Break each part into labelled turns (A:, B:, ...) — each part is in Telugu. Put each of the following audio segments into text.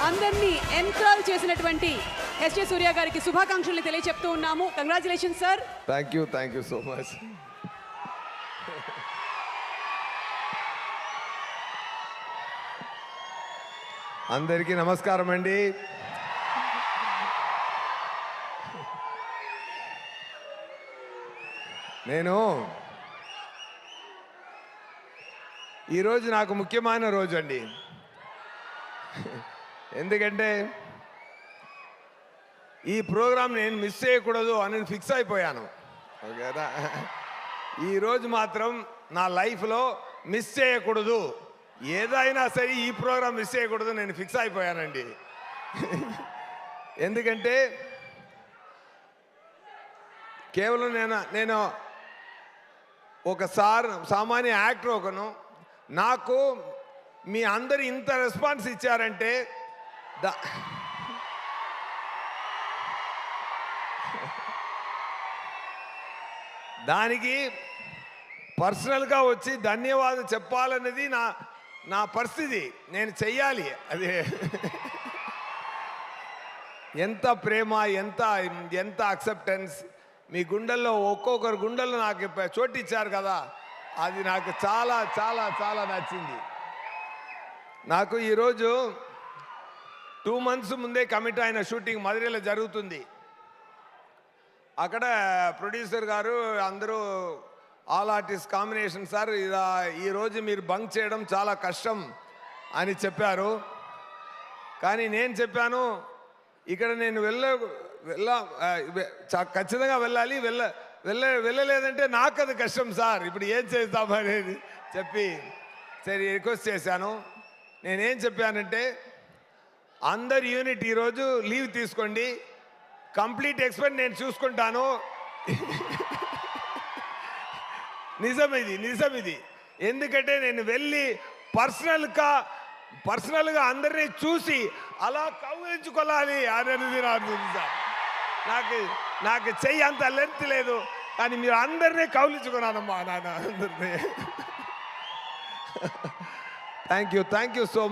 A: అందరినీ ఎంకరేజ్ చేసినటువంటి ఎస్జే సూర్య గారికి శుభాకాంక్షలు తెలియజెప్తూ ఉన్నాము. Congratulations sir.
B: Thank you so much. అందరికీ నమస్కారం అండి. నేను ఈరోజు నాకు ముఖ్యమైన రోజు అండి. ఎందుకంటే ఈ ప్రోగ్రాం నేను మిస్ చేయకూడదు అని ఫిక్స్ అయిపోయాను. ఓకేనా? ఈరోజు మాత్రం నా లైఫ్లో మిస్ చేయకూడదు, ఏదైనా సరే ఈ ప్రోగ్రాం మిస్ చేయకూడదు నేను ఫిక్స్ అయిపోయానండి. ఎందుకంటే కేవలం నేను ఒక సామాన్య యాక్టర్ ఒకను, నాకు మీ అందరు ఇంత రెస్పాన్స్ ఇచ్చారంటే దానికి పర్సనల్గా వచ్చి ధన్యవాదాలు చెప్పాలన్నది నా పరిస్థితి. నేను చెయ్యాలి. అది ఎంత ప్రేమ, ఎంత అక్సెప్టెన్స్ మీ గుండెల్లో, ఒక్కొక్కరు గుండెల్లో నాకు చోటు ఇచ్చారు కదా, అది నాకు చాలా చాలా చాలా నచ్చింది. నాకు ఈరోజు 2 months ముందే కమిట్ అయిన షూటింగ్ మధురైలో జరుగుతుంది. అక్కడ ప్రొడ్యూసర్ గారు అందరూ ఆల్ ఆర్టిస్ట్ కాంబినేషన్ సార్, ఈరోజు మీరు బంక్ చేయడం చాలా కష్టం అని చెప్పారు. కానీ నేను చెప్పాను, ఇక్కడ నేను ఖచ్చితంగా వెళ్ళాలి, వెళ్ళలేదంటే నాకు అది కష్టం సార్, ఇప్పుడు ఏం చేద్దామనేది చెప్పి సరే రిక్వెస్ట్ చేశాను. నేనేం చెప్పానంటే, అందరు యూనిట్ ఈరోజు లీవ్ తీసుకోండి, కంప్లీట్ ఎక్స్పెన్స్ నేను చూసుకుంటాను. నిజం ఇది. ఎందుకంటే నేను వెళ్ళి పర్సనల్గా అందరినీ చూసి అలా కౌగిలించుకోవాలి అనేది సార్. నాకు చెయ్యి అంత లెంత్ లేదు, కానీ మీరు అందరినీ కౌగిలించుకున్నానమ్మా నాన్న అందరినీ. Thank you so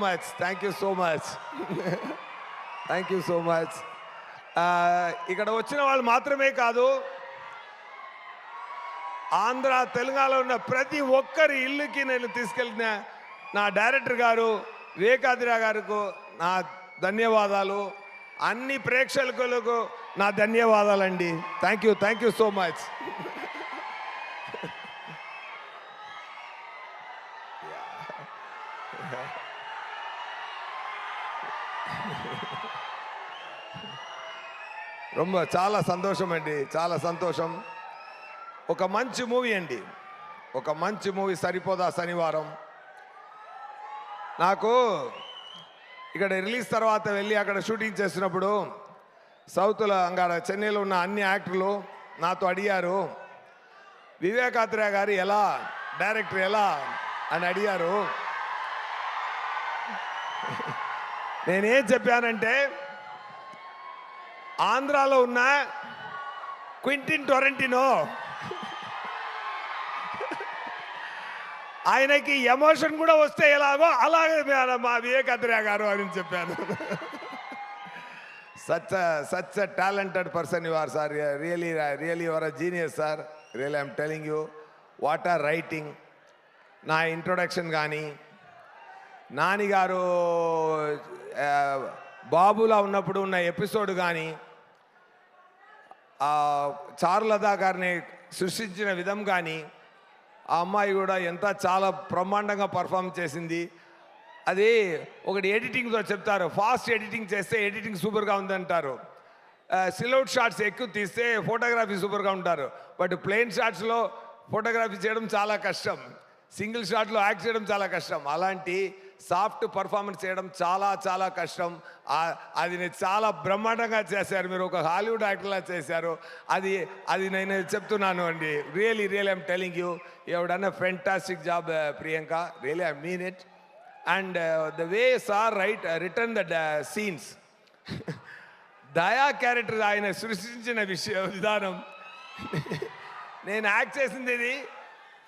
B: much. ఇక్కడ వచ్చిన వాళ్ళు మాత్రమే కాదు, ఆంధ్ర తెలంగాణలో ఉన్న ప్రతి ఒక్కరి ఇల్లుకి నేను తీసుకెళ్ళిన నా డైరెక్టర్ గారు వివేకాద్రి గారికి నా ధన్యవాదాలు, అన్ని ప్రేక్షకులకు నా ధన్యవాదాలండి. Thank you so much. చాలా సంతోషం అండి, చాలా సంతోషం. ఒక మంచి మూవీ అండి, ఒక మంచి మూవీ సరిపోదా శనివారం. నాకు ఇక్కడ రిలీజ్ తర్వాత వెళ్ళి అక్కడ షూటింగ్ చేసినప్పుడు సౌత్లో అంగాడ చెన్నైలో ఉన్న అన్ని యాక్టర్లు నాతో అడిగారు, వివేకాత్రేయ గారు ఎలా, డైరెక్టర్ ఎలా అని అడిగారు. నేనేం చెప్పానంటే, ఆంధ్రాలో ఉన్న క్వింటిన్ టొరంటినో ఆయనకి ఎమోషన్ కూడా వస్తే ఎలాగో అలాగే మా వివేకాత్రేయ గారు అని చెప్పాను. Such a talented person you are sir, really you are a genius sir, really I'm telling you. What are writing, నా ఇంట్రొడక్షన్ కానీ, నాని గారు బాబులా ఉన్నప్పుడు ఉన్న ఎపిసోడ్ కానీ, చారులతా గారిని సృష్టించిన విధం కానీ, ఆ అమ్మాయి కూడా చాలా బ్రహ్మాండంగా పర్ఫామ్ చేసింది. అది ఒకటి ఎడిటింగ్తో చెప్తారు, ఫాస్ట్ ఎడిటింగ్ చేస్తే ఎడిటింగ్ సూపర్గా ఉందంటారు, సిలౌట్ షాట్స్ ఎక్కువ తీస్తే ఫోటోగ్రఫీ సూపర్గా ఉంటారు. బట్ ప్లెయిన్ షాట్స్లో ఫోటోగ్రఫీ చేయడం చాలా కష్టం, సింగిల్ షాట్లో యాక్ట్ చేయడం చాలా కష్టం. అలాంటి సాఫ్ట్ పర్ఫార్మెన్స్ చేయడం చాలా చాలా కష్టం. అది చాలా బ్రహ్మాండంగా చేశారు, మీరు ఒక హాలీవుడ్ యాక్టర్లా చేశారు. అది నేను చెప్తున్నాను అండి. Really I'm telling you, you have done a fantastic job Priyanka, really I mean it. And the way sir written the scenes, Daya character ఆయన సృష్టించిన విధానం, నేను యాక్ట్ చేసింది ఇది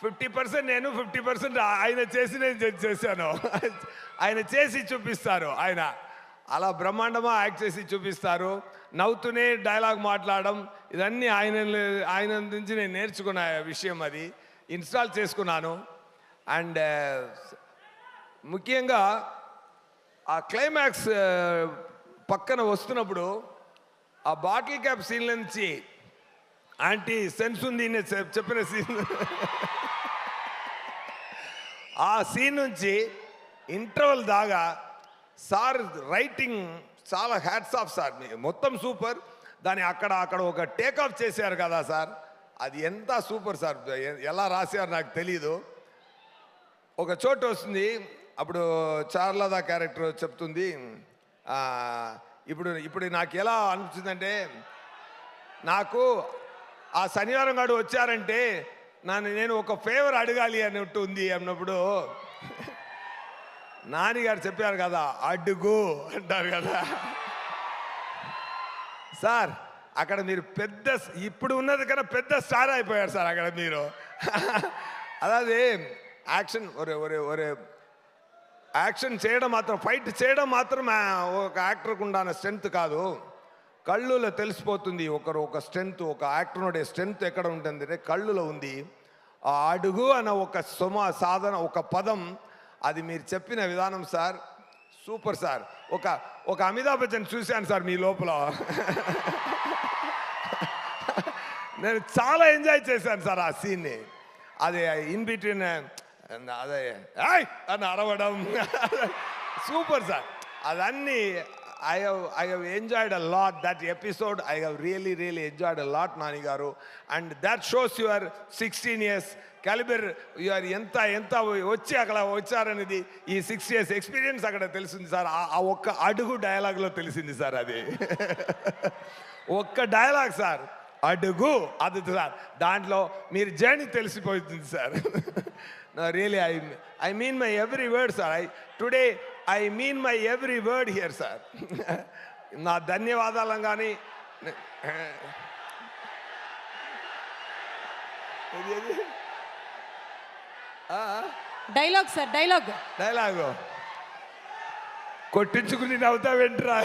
B: 50% నేను, 50% ఆయన చేసి నేను చేశాను. ఆయన చేసి చూపిస్తారు. అలా బ్రహ్మాండమా యాక్ట్ చేసి చూపిస్తారు. నవ్వుతూనే డైలాగ్ మాట్లాడడం, ఇదన్నీ ఆయన నుంచి నేను నేర్చుకున్న విషయం, అది ఇన్స్టాల్ చేసుకున్నాను. అండ్ ముఖ్యంగా ఆ క్లైమాక్స్ పక్కన వస్తున్నప్పుడు ఆ బాటిల్ క్యాప్ సీన్ నుంచి ఆంటీ సెన్స్ ఉంది చెప్పిన సీన్, ఆ సీన్ నుంచి ఇంటర్వల్ దాకా సార్ రైటింగ్ చాలా హ్యాట్స్ ఆఫ్ సార్, మొత్తం సూపర్. దాన్ని అక్కడ ఒక టేక్ ఆఫ్ చేశారు కదా సార్, అది ఎంత సూపర్ సార్. ఎలా రాశారు నాకు తెలీదు. ఒక చోటు వస్తుంది, అప్పుడు చార్లదా క్యారెక్టర్ చెప్తుంది, ఇప్పుడు నాకు ఎలా అనిపించిందంటే, నాకు ఆ శనివారం నాడు వచ్చారంటే నేను ఒక ఫేవర్ అడగాలి అన్నట్టు ఉంది అన్నప్పుడు నానిగారు చెప్పారు కదా, అడుగు అంటారు కదా సార్. అక్కడ మీరు ఇప్పుడు ఉన్నది కన్నా పెద్ద స్టార్ అయిపోయారు సార్ అక్కడ మీరు. అదే యాక్షన్ ఒరే యాక్షన్ చేయడం మాత్రం, ఫైట్ చేయడం మాత్రం ఒక యాక్టర్కు ఉండాలన్న స్ట్రెంత్ కాదు, కళ్ళులో తెలిసిపోతుంది ఒక స్ట్రెంత్, ఒక యాక్టర్ ఉండే స్ట్రెంత్ ఎక్కడ ఉంటుంది అంటే కళ్ళులో ఉంది. ఆ అడుగు అన్న ఒక సాధన, ఒక పదం, అది మీరు చెప్పిన విధానం సార్ సూపర్ సార్. ఒక అమితాబ్ బచ్చన్ చూశాను సార్ మీ లోపల. నేను చాలా ఎంజాయ్ చేశాను సార్ ఆ సీన్ని. అది ఇన్ బిట్వీన్ అదే అని అరవడం సూపర్ సార్. అదన్నీ I have enjoyed a lot that episode. I have really enjoyed a lot, Nani garu, and that shows your 16 years caliber. You are ఎంత వచ్చి అక్కడ వచ్చారనేది ఈ 6 years ఎక్స్పీరియన్స్ అక్కడ తెలిసింది సార్. ఆ ఒక్క అడుగు డైలాగ్లో తెలిసింది సార్. అది ఒక్క డైలాగ్ సార్, అడుగు, అది సార్. దాంట్లో మీరు జర్నీ తెలిసిపోతుంది sir. Really I mean my every word, sir. Today I mean my every word here, sir. నా ధన్యవాదాలు కానీ
A: డైలాగ్ సార్,
B: డైలాగు కొట్టించుకుని నవ్వుతా వెంట్రా.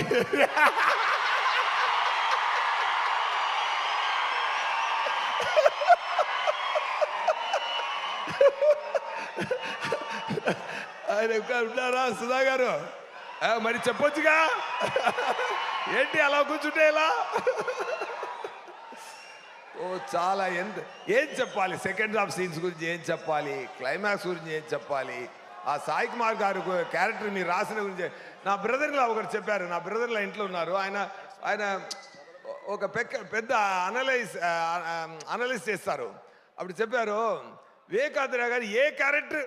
B: ఆయన ఉన్నారా సుధా గారు? మరి చెప్పొచ్చుగా, ఏంటి అలా కూర్చుంటే ఎలా? చాలా ఏం చెప్పాలి, సెకండ్ హాఫ్ సీన్స్ గురించి ఏం చెప్పాలి, క్లైమాక్స్ గురించి ఏం చెప్పాలి, ఆ సాయి కుమార్ గారు క్యారెక్టర్ మీరు రాసిన గురించి. నా బ్రదర్లా ఒకరు చెప్పారు, నా బ్రదర్లా ఇంట్లో ఉన్నారు, ఆయన ఒక పెద్ద అనలైజ్ చేస్తారు. అప్పుడు చెప్పారు, వివేకాంధ్ర గారు ఏ క్యారెక్టర్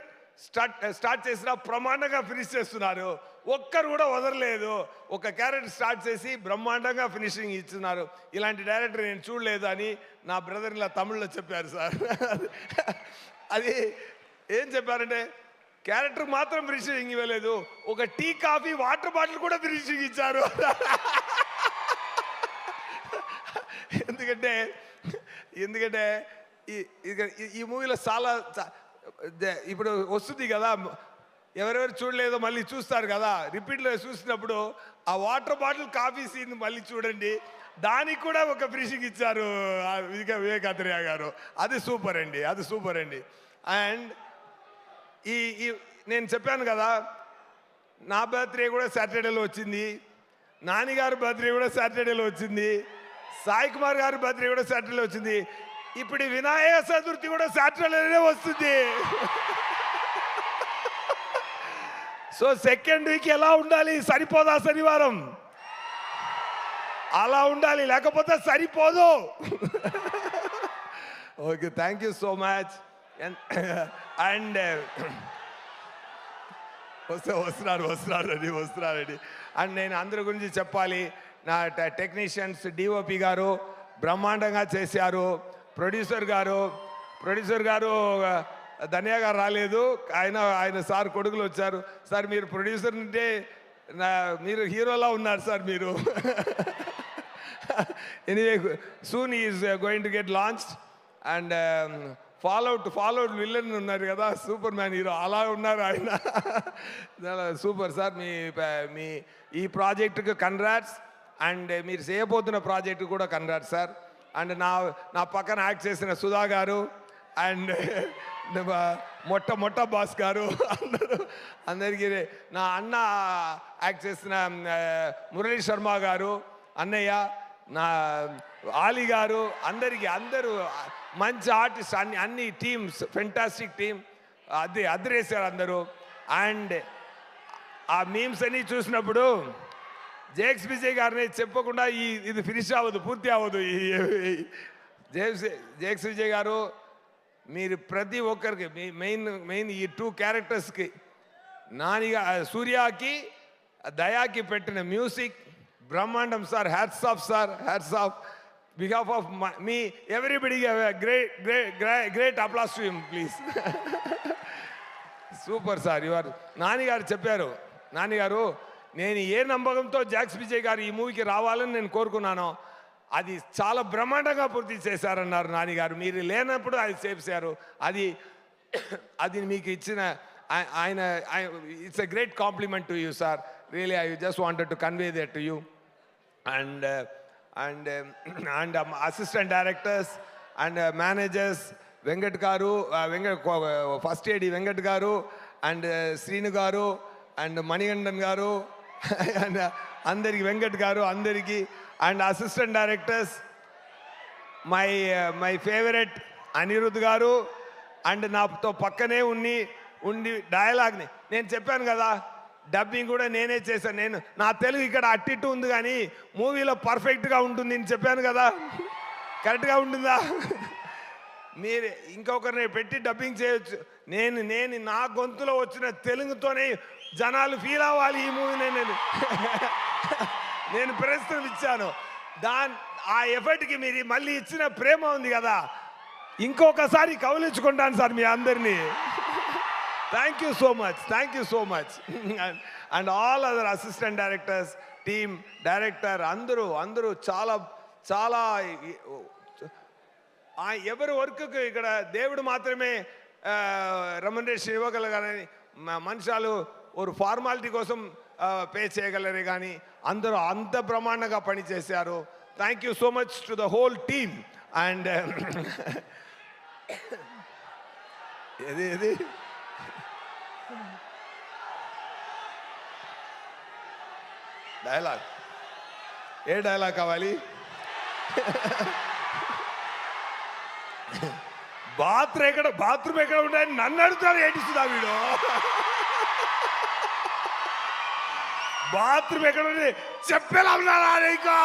B: స్టార్ట్ చేసినా బ్రహ్మాండంగా ఫినిష్ చేస్తున్నారు, ఒక్కరు కూడా వదలలేదు. ఒక క్యారెక్టర్ స్టార్ట్ చేసి బ్రహ్మాండంగా ఫినిషింగ్ ఇస్తున్నారు, ఇలాంటి డైరెక్టర్ నేను చూడలేదు అని నా బ్రదర్ ఇలా తమిళ్లో చెప్పారు సార్. అది ఏం చెప్పారంటే, క్యారెక్టర్ మాత్రం ఫినిషింగ్ ఇవ్వలేదు, ఒక టీ కాఫీ వాటర్ బాటిల్ కూడా ఫినిషింగ్ ఇచ్చారు. ఎందుకంటే ఈ మూవీలో చాలా ఇప్పుడు వస్తుంది కదా, ఎవరెవరు చూడలేదో మళ్ళీ చూస్తారు కదా, రిపీట్లో చూసినప్పుడు ఆ వాటర్ బాటిల్ కాఫీ సీన్ మళ్ళీ చూడండి, దానికి కూడా ఒక ఫినిషింగ్ ఇచ్చారు వివేకాంధ్ర గారు. అది సూపర్ అండి. అండ్ నేను చెప్పాను కదా, నా బర్త్డే కూడా సాటర్డేలో వచ్చింది, నానిగారు బర్త్డే కూడా సాటర్డేలో వచ్చింది, సాయి కుమార్ గారి బర్త్డే కూడా సాటర్డేలో వచ్చింది, ఇప్పుడు వినాయక చతుర్థి కూడా సాటర్డేనే వస్తుంది. సో సెకండ్ వీక్ ఎలా ఉండాలి, సరిపోదా శనివారం? అలా ఉండాలి, లేకపోతే సరిపోదు. Okay, thank you so much. And వస్తున్నారండి. అండ్ నేను అందరి గురించి చెప్పాలి, నా టెక్నీషియన్స్, డిఓపి గారు బ్రహ్మాండంగా చేశారు, ప్రొడ్యూసర్ గారు ధన్య గారు రాలేదు, ఆయన సార్ కొడుకులు వచ్చారు. సార్ మీరు ప్రొడ్యూసర్ అంటే మీరు హీరోలా ఉన్నారు సార్ మీరు. Anyway, soon is going to get launched, and fallout villain ఉన్నారు కదా, సూపర్ మ్యాన్ హీరో అలా ఉన్నారు ఆయన. Super sir. మీ ఈ ప్రాజెక్టుకు కంగ్రాట్స్, అండ్ మీరు చేయబోతున్న ప్రాజెక్టు కూడా కంగ్రాట్స్ సార్. అండ్ నా పక్కన యాక్ట్ చేసిన సుధా గారు, అండ్ మొట్ట బాస్ గారు, అందరికీ నా అన్న యాక్ట్ చేసిన మురళీ శర్మ గారు, అన్నయ్య, నా ఆలీ గారు, అందరూ మంచి ఆర్టిస్ట్, అన్ని టీమ్స్, ఫెంటాస్టిక్ టీమ్, అదిరేసారు అందరూ. అండ్ ఆ మీమ్స్ అన్నీ చూసినప్పుడు జేక్స్ విజయ్ గారిని చెప్పకుండా ఇది ఫినిష్ అవ్వదు, పూర్తి అవ్వదు. జేక్స్ విజయ్ గారు, మీరు ప్రతి ఒక్కరికి మెయిన్ ఈ 2 క్యారెక్టర్స్కి, సూర్యకి దయాకి పెట్టిన మ్యూజిక్ బ్రహ్మాండం sir. Hats off sir, hats off. Behalf of me everybody great applause to him please. Super sir. నాన్నగారు చెప్పారు, నాన్నగారు నేను ఏ నమ్మకంతో జాక్స్ విజయ్ గారు ఈ మూవీకి రావాలని నేను కోరుకున్నానో అది చాలా బ్రహ్మాండంగా పూర్తి చేశారన్నారు నాన్నగారు. మీరు లేనప్పుడు అది చేశారు. అది మీకు ఇచ్చిన ఆయన it's a great compliment to you sir. Really I just wanted to convey that to you. And assistant directors and managers Venkat గారు, ఫస్ట్ ఏడి వెంకట్ గారు, అండ్ శ్రీను గారు, అండ్ మణిగండన్ గారు, అండ్ అందరికి వెంకట్ గారు అందరికీ, and assistant directors my favourite Anirudh గారు, అండ్ నాతో పక్కనే ఉండి డైలాగ్ని నేను చెప్పాను కదా, డబ్బింగ్ కూడా నేనే చేశాను. నా తెలుగు ఇక్కడ అట్టిట్టు ఉంది కానీ మూవీలో పర్ఫెక్ట్గా ఉంటుంది అని చెప్పాను కదా, కరెక్ట్గా ఉంటుందా? మీరు ఇంకొకరిని పెట్టి డబ్బింగ్ చేయొచ్చు. నేను నా గొంతులో వచ్చిన తెలుగుతోనే జనాలు ఫీల్ అవ్వాలి ఈ మూవీని నేను ప్రస్తుతం ఇచ్చాను. ఆ ఎఫర్ట్కి మీరు మళ్ళీ ఇచ్చిన ప్రేమ ఉంది కదా, ఇంకొకసారి కౌలించుకుంటాను సార్ మీ అందరినీ. Thank you so much. And all other assistant directors, team, director అందరూ చాలా ఎవరి వర్క్కి ఇక్కడ దేవుడు మాత్రమే రెమ్యునరేషన్ ఇవ్వగలగాలని, మనుషులు ఒక ఫార్మాలిటీ కోసం పే చేయగలరే కానీ అందరూ అంత బ్రహ్మాండంగా పనిచేశారు. Thank you so much to the whole team. And ఏది డైలాగ్, ఏ డైలాగ్ కావాలి? బాత్రూమ్ ఎక్కడ ఉంటాయని నన్ను అడుగుతారు, ఏటిస్తుందా వీడు? బాత్రూమ్ ఎక్కడ ఉంది చెప్పేలా ఉన్నారా నీకు?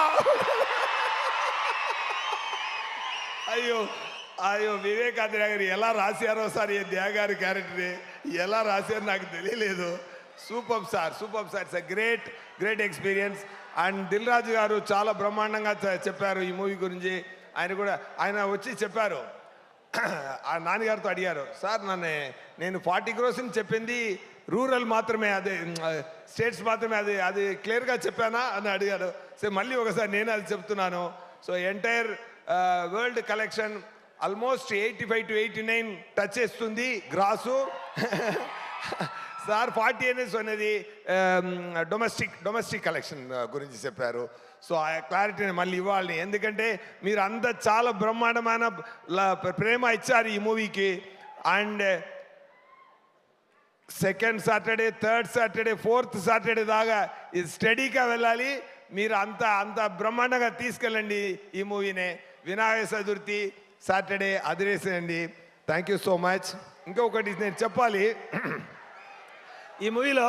B: అయ్యో వివేకానంద గారు ఎలా రాశారో సార్ ఈ దేగారి క్యారెక్టర్ ఎలా రాశారో నాకు తెలియలేదు. Super sir. It's a great experience. And Dil Raju garu చాలా బ్రహ్మాండంగా చెప్పారు ఈ మూవీ గురించి. ఆయన వచ్చి చెప్పారు, ఆ నాన్నగారితో అడిగారు, సార్ నేను 40 crores చెప్పింది రూరల్ మాత్రమే, అదే స్టేట్స్ మాత్రమే, అది క్లియర్గా చెప్పానా అని అడిగారు. సో మళ్ళీ ఒకసారి నేను అది చెప్తున్నాను. So entire world collection almost 85 to 89 touch చేస్తుంది గ్రాసు. సార్ 40 అనేది డొమెస్టిక్ కలెక్షన్ గురించి చెప్పారు. సో ఆ క్లారిటీని మళ్ళీ ఇవ్వాలి, ఎందుకంటే మీరు అంతా చాలా బ్రహ్మాండమైన ప్రేమ ఇచ్చారు ఈ మూవీకి. And second Saturday, third Saturday, fourth Saturday దాకా ఇది స్టడీగా వెళ్ళాలి. మీరు అంత బ్రహ్మాండంగా తీసుకెళ్ళండి ఈ మూవీనే. వినాయక చతుర్థి సాటర్డే అదిరేసేయండి. Thank you so much. ఇంకొకటి నేను చెప్పాలి, ఈ మూవీలో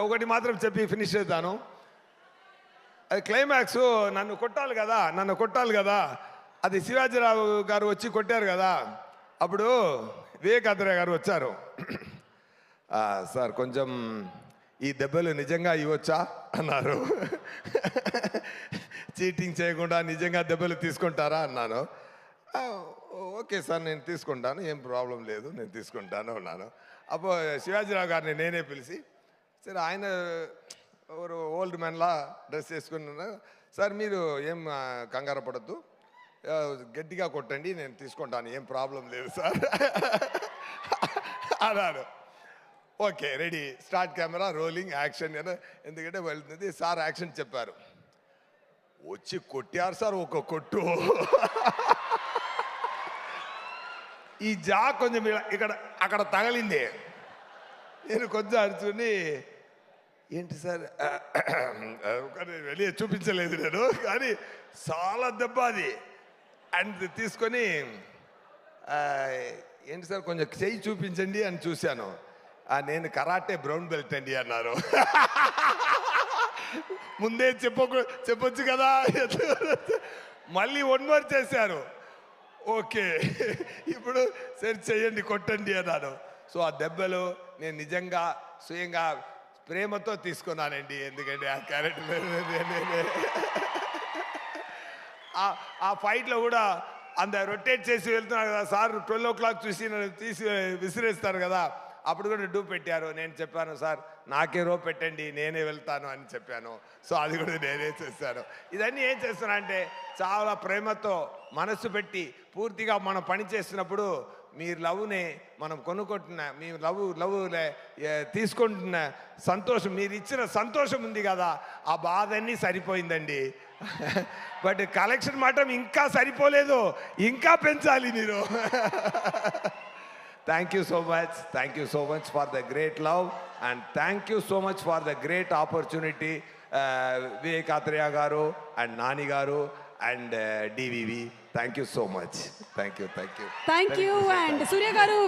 B: ఒకటి మాత్రం చెప్పి ఫినిష్ చేస్తాను. అది క్లైమాక్స్ నన్ను కొట్టాలి కదా, అది శివాజీరావు గారు వచ్చి కొట్టారు కదా, అప్పుడు వివేకానంద గారు వచ్చారు. సార్ కొంచెం ఈ దెబ్బలు నిజంగా ఇవ్వచ్చా అన్నారు. చీటింగ్ చేయకుండా నిజంగా దెబ్బలు తీసుకుంటారా అన్నాను. ఓకే సార్ నేను తీసుకుంటాను, ఏం ప్రాబ్లం లేదు, నేను తీసుకుంటాను అన్నాను. అప్పుడు శివాజీరావు గారిని నేనే పిలిచి, సరే ఆయన ఓల్డ్ మ్యాన్లా డ్రెస్ చేసుకున్నా, సార్ మీరు ఏం కంగారు పడద్దు, గట్టిగా కొట్టండి, నేను తీసుకుంటాను, ఏం ప్రాబ్లం లేదు సార్ అన్నారు. Okay, ready, start, camera rolling, action. ఎందుకంటే వెళ్తుంది సార్, యాక్షన్ చెప్పారు. వచ్చి కొట్టారు సార్ ఒక కొట్టు. ఈ జా కొంచెం ఇక్కడ అక్కడ తగలింది. నేను కొంచెం అరుచుని, ఏంటి సార్ వెళ్ళి చూపించలేదు నేను, కానీ చాలా దెబ్బ అది. అండ్ తీసుకొని ఏంటి సార్ కొంచెం చెయ్యి చూపించండి అని చూశాను. నేను కరాటే బ్రౌన్ బెల్ట్ అండి అన్నారు. ముందే చెప్పొచ్చు కదా. మళ్ళీ 1 more చేశారు. ఓకే, ఇప్పుడు సరే చెయ్యండి, కొట్టండి అన్నాను. సో ఆ దెబ్బలు నేను నిజంగా స్వయంగా ప్రేమతో తీసుకున్నానండి. ఎందుకంటే ఆ క్యారెక్టర్ ఆ ఫైట్లో కూడా అంత రొటేట్ చేసి వెళ్తున్నారు కదా సార్, 12 o'clock చూసి నన్ను తీసి విసిరేస్తారు కదా, అప్పుడు కూడా డూ పెట్టారు. నేను చెప్పాను సార్ నాకే రో పెట్టండి, నేనే వెళ్తాను అని చెప్పాను. సో అది కూడా నేనే చేశాను. ఇదన్నీ ఏం చేస్తున్నా అంటే చాలా ప్రేమతో మనసు పెట్టి పూర్తిగా మనం పని చేస్తున్నప్పుడు మీరు లవ్ని మనం కొనుక్కుంటున్న, మీ లవ్ తీసుకుంటున్న సంతోషం, మీరు ఇచ్చిన సంతోషం ఉంది కదా, ఆ బాధ అన్నీ సరిపోయిందండి. బట్ కలెక్షన్ మాత్రం ఇంకా సరిపోలేదు, ఇంకా పెంచాలి మీరు. Thank you so much. Thank you so much for the great love, and thank you so much for the great opportunity, Vivek Athreya garu and Nani garu and DVV. Thank you so much. Thank you.
A: Thank you, and Surya garu.